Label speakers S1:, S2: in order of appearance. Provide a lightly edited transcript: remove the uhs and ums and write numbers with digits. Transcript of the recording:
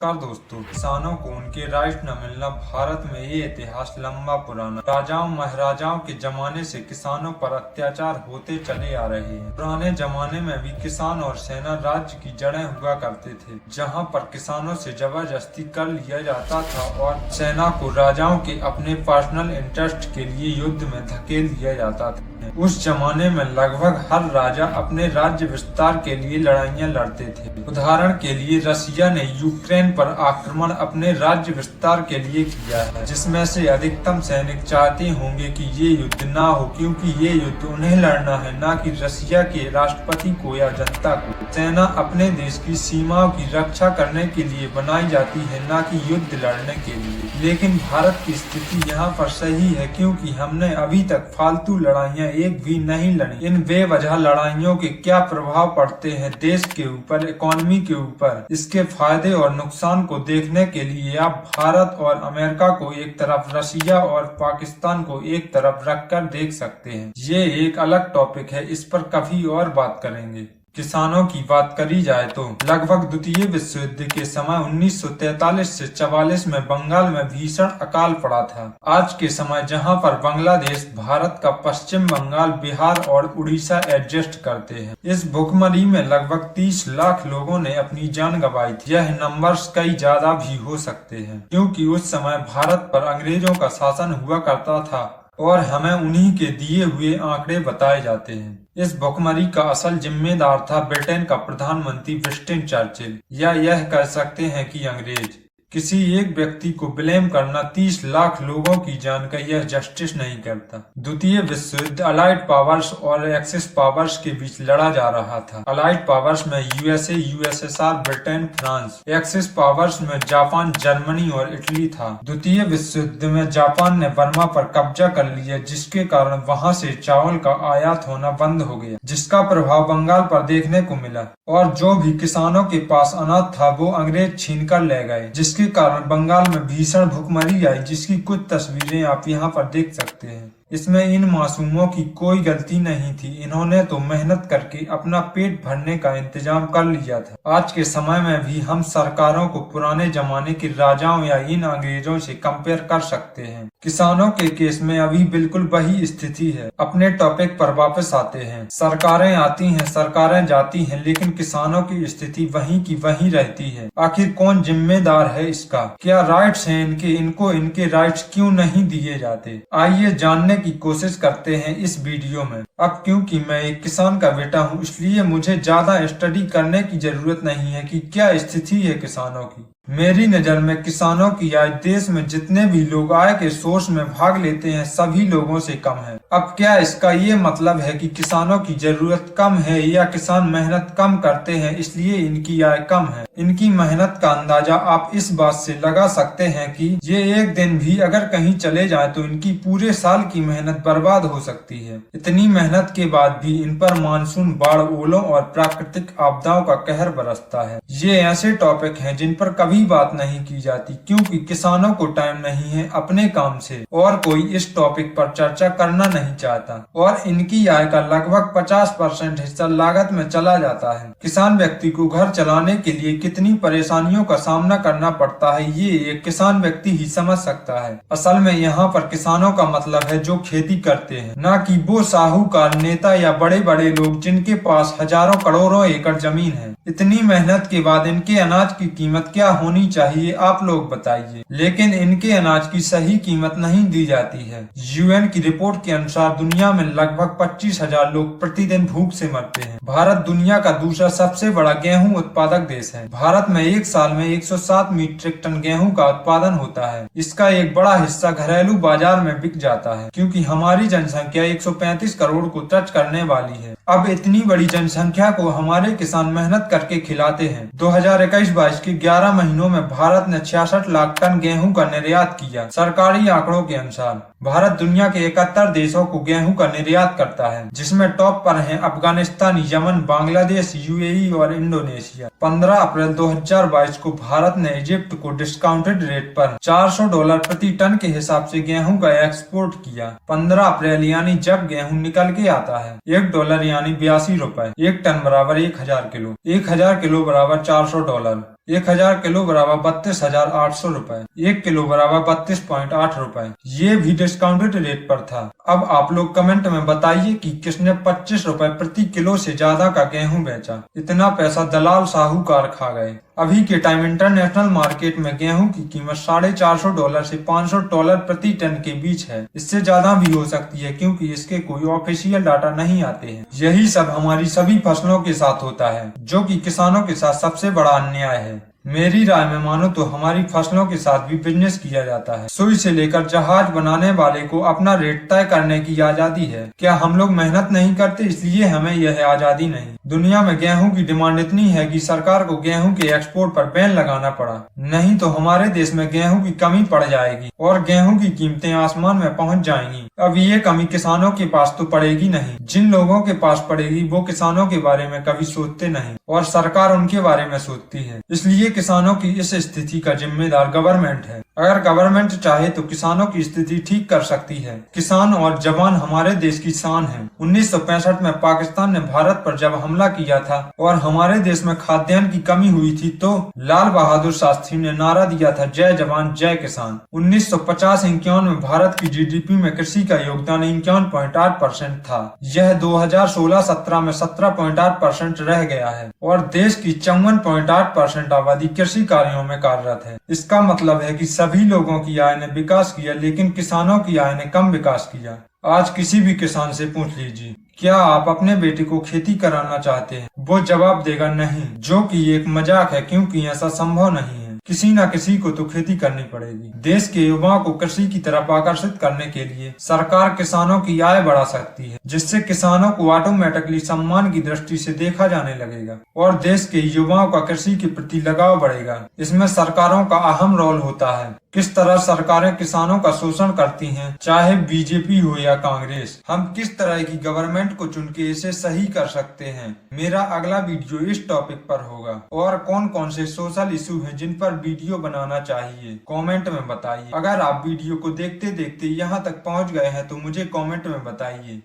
S1: नमस्कार दोस्तों, किसानों को उनके राइट न मिलना भारत में ये इतिहास लंबा पुराना। राजाओं महाराजाओं के जमाने से किसानों पर अत्याचार होते चले आ रहे हैं। पुराने जमाने में भी किसान और सेना राज्य की जड़ें हुआ करते थे, जहां पर किसानों से जबरदस्ती कर लिया जाता था और सेना को राजाओं के अपने पर्सनल इंटरेस्ट के लिए युद्ध में धकेल दिया जाता था। उस जमाने में लगभग हर राजा अपने राज्य विस्तार के लिए लड़ाइयाँ लड़ते थे। उदाहरण के लिए रसिया ने यूक्रेन पर आक्रमण अपने राज्य विस्तार के लिए किया है, जिसमें से अधिकतम सैनिक चाहते होंगे कि ये युद्ध ना हो, क्योंकि ये युद्ध उन्हें लड़ना है, ना कि रसिया के राष्ट्रपति को या जनता को। सेना अपने देश की सीमाओं की रक्षा करने के लिए बनाई जाती है, ना कि युद्ध लड़ने के लिए। लेकिन भारत की स्थिति यहाँ पर सही है, क्योंकि हमने अभी तक फालतू लड़ाइयाँ एक भी नहीं लड़ी। इन बेवजह लड़ाइयों के क्या प्रभाव पड़ते हैं देश के ऊपर, इकोनॉमी के ऊपर, इसके फायदे और नुकसान को देखने के लिए आप भारत और अमेरिका को एक तरफ, रसिया और पाकिस्तान को एक तरफ रखकर देख सकते हैं। ये एक अलग टॉपिक है, इस पर कभी और बात करेंगे। किसानों की बात करी जाए तो लगभग द्वितीय विश्व युद्ध के समय 1943 से 44 में बंगाल में भीषण अकाल पड़ा था। आज के समय जहां पर बांग्लादेश भारत का पश्चिम बंगाल, बिहार और उड़ीसा एडजस्ट करते हैं। इस भुखमरी में लगभग 30 लाख लोगों ने अपनी जान गंवाई थी। यह नंबर्स कई ज्यादा भी हो सकते हैं, क्योंकि उस समय भारत पर अंग्रेजों का शासन हुआ करता था और हमें उन्हीं के दिए हुए आंकड़े बताए जाते हैं। इस भुखमरी का असल जिम्मेदार था ब्रिटेन का प्रधानमंत्री विंस्टन चर्चिल, या यह कह सकते हैं कि अंग्रेज। किसी एक व्यक्ति को ब्लेम करना 30 लाख लोगों की जान का यह जस्टिस नहीं करता। द्वितीय विश्व युद्ध अलाइड पावर्स और एक्सिस पावर्स के बीच लड़ा जा रहा था। अलाइड पावर्स में USA, USSR, Britain, France. Axis powers में जापान, जर्मनी और इटली था। द्वितीय विश्व युद्ध में जापान ने बर्मा पर कब्जा कर लिया, जिसके कारण वहां से चावल का आयात होना बंद हो गया, जिसका प्रभाव बंगाल पर देखने को मिला। और जो भी किसानों के पास अनाज था वो अंग्रेज छीन कर ले गए, जिसके कारण बंगाल में भीषण भुखमरी आई, जिसकी कुछ तस्वीरें आप यहाँ पर देख सकते हैं। इसमें इन मासूमों की कोई गलती नहीं थी, इन्होंने तो मेहनत करके अपना पेट भरने का इंतजाम कर लिया था। आज के समय में भी हम सरकारों को पुराने जमाने के राजाओं या इन अंग्रेजों से कंपेयर कर सकते हैं। किसानों के केस में अभी बिल्कुल वही स्थिति है। अपने टॉपिक पर वापस आते हैं। सरकारें आती हैं, सरकारें जाती हैं, लेकिन किसानों की स्थिति वहीं की वहीं रहती है। आखिर कौन जिम्मेदार है इसका? क्या राइट्स हैं इनके? इनको इनके राइट्स क्यों नहीं दिए जाते? आइए जानने की कोशिश करते हैं इस वीडियो में। अब क्योंकि मैं एक किसान का बेटा हूं, इसलिए मुझे ज्यादा स्टडी करने की जरूरत नहीं है कि क्या स्थिति है किसानों की। मेरी नजर में किसानों की आय देश में जितने भी लोग आय के सोर्स में भाग लेते हैं सभी लोगों से कम है। अब क्या इसका ये मतलब है कि किसानों की जरूरत कम है, या किसान मेहनत कम करते हैं इसलिए इनकी आय कम है? इनकी मेहनत का अंदाजा आप इस बात से लगा सकते हैं कि ये एक दिन भी अगर कहीं चले जाए तो इनकी पूरे साल की मेहनत बर्बाद हो सकती है। इतनी मेहनत के बाद भी इन पर मानसून, बाढ़, ओलों और प्राकृतिक आपदाओं का कहर बरसता है। ये ऐसे टॉपिक हैं जिन पर कभी बात नहीं की जाती, क्योंकि किसानों को टाइम नहीं है अपने काम से, और कोई इस टॉपिक पर चर्चा करना नहीं चाहता। और इनकी आय का लगभग 50% हिस्सा लागत में चला जाता है। किसान व्यक्ति को घर चलाने के लिए कितनी परेशानियों का सामना करना पड़ता है ये एक किसान व्यक्ति ही समझ सकता है। असल में यहाँ पर किसानों का मतलब है जो खेती करते हैं, ना कि वो साहूकार, नेता या बड़े बड़े लोग जिनके पास हजारों करोड़ों एकड़ जमीन है। इतनी मेहनत के बाद इनके अनाज की कीमत क्या होनी चाहिए आप लोग बताइए। लेकिन इनके अनाज की सही कीमत नहीं दी जाती है। यूएन की रिपोर्ट के अनुसार दुनिया में लगभग 25,000 लोग प्रतिदिन भूख से मरते हैं। भारत दुनिया का दूसरा सबसे बड़ा गेहूं उत्पादक देश है। भारत में एक साल में 107 मीट्रिक टन गेहूं का उत्पादन होता है। इसका एक बड़ा हिस्सा घरेलू बाजार में बिक जाता है, क्योंकि हमारी जनसंख्या 135 करोड़ को टच करने वाली है। अब इतनी बड़ी जनसंख्या को हमारे किसान मेहनत करके खिलाते हैं। 2021-22 के 11 महीनों में भारत ने 66 लाख टन गेहूं का निर्यात किया। सरकारी आंकड़ों के अनुसार भारत दुनिया के 71 देशों को गेहूं का निर्यात करता है, जिसमें टॉप पर हैं अफगानिस्तान, यमन, बांग्लादेश, यूएई और इंडोनेशिया। 15 अप्रैल 2022 को भारत ने इजिप्ट को डिस्काउंटेड रेट पर $400 प्रति टन के हिसाब से गेहूं का एक्सपोर्ट किया। 15 अप्रैल यानी जब गेहूं निकल के आता है, $1 यानी 82 रुपए। 1 टन बराबर 1000 किलो, 1000 किलो बराबर $400। 1000 किलो बराबर 32,800 रुपए, 1 किलो बराबर 32.8 रुपए। ये भी डिस्काउंटेड रेट पर था। अब आप लोग कमेंट में बताइए कि किसने 25 रुपए प्रति किलो से ज्यादा का गेहूं बेचा। इतना पैसा दलाल साहूकार खा गए। अभी के टाइम इंटरनेशनल मार्केट में गेहूं की कीमत $450 से $500 प्रति टन के बीच है। इससे ज्यादा भी हो सकती है क्योंकि इसके कोई ऑफिशियल डाटा नहीं आते हैं। यही सब हमारी सभी फसलों के साथ होता है, जो कि किसानों के साथ सबसे बड़ा अन्याय है। मेरी राय में मानो तो हमारी फसलों के साथ भी बिजनेस किया जाता है। सुई से लेकर जहाज बनाने वाले को अपना रेट तय करने की आजादी है। क्या हम लोग मेहनत नहीं करते इसलिए हमें यह आजादी नहीं? दुनिया में गेहूं की डिमांड इतनी है कि सरकार को गेहूं के एक्सपोर्ट पर बैन लगाना पड़ा, नहीं तो हमारे देश में गेहूं की कमी पड़ जाएगी और गेहूं की कीमतें आसमान में पहुंच जाएंगी। अब ये कमी किसानों के पास तो पड़ेगी नहीं। जिन लोगों के पास पड़ेगी वो किसानों के बारे में कभी सोचते नहीं और सरकार उनके बारे में सोचती है। इसलिए किसानों की इस स्थिति का जिम्मेदार गवर्नमेंट है। अगर गवर्नमेंट चाहे तो किसानों की स्थिति ठीक कर सकती है। किसान और जवान हमारे देश की शान है। 1965 में पाकिस्तान ने भारत पर जब हमला किया था और हमारे देश में खाद्यान्न की कमी हुई थी तो लाल बहादुर शास्त्री ने नारा दिया था, जय जवान जय किसान। 1950-51 में भारत की जीडीपी में कृषि का योगदान 51.8% था। यह 2016-17 में 17.8% रह गया है और देश की 54.8% आबादी कृषि कार्यों में कार्यरत है। इसका मतलब है कि सभी लोगों की आय ने विकास किया लेकिन किसानों की आय ने कम विकास किया। आज किसी भी किसान से पूछ लीजिए, क्या आप अपने बेटे को खेती कराना चाहते हैं? वो जवाब देगा नहीं, जो कि एक मजाक है क्योंकि ऐसा संभव नहीं है। किसी न किसी को तो खेती करनी पड़ेगी। देश के युवाओं को कृषि की तरफ आकर्षित करने के लिए सरकार किसानों की आय बढ़ा सकती है, जिससे किसानों को ऑटोमेटिकली सम्मान की दृष्टि से देखा जाने लगेगा और देश के युवाओं का कृषि के प्रति लगाव बढ़ेगा। इसमें सरकारों का अहम रोल होता है। किस तरह सरकारें किसानों का शोषण करती हैं, चाहे बीजेपी हो या कांग्रेस। हम किस तरह की गवर्नमेंट को चुन के इसे सही कर सकते हैं। मेरा अगला वीडियो इस टॉपिक पर होगा। और कौन कौन से सोशल इशू हैं जिन पर वीडियो बनाना चाहिए, कमेंट में बताइए। अगर आप वीडियो को देखते देखते यहाँ तक पहुँच गए हैं तो मुझे कमेंट में बताइए।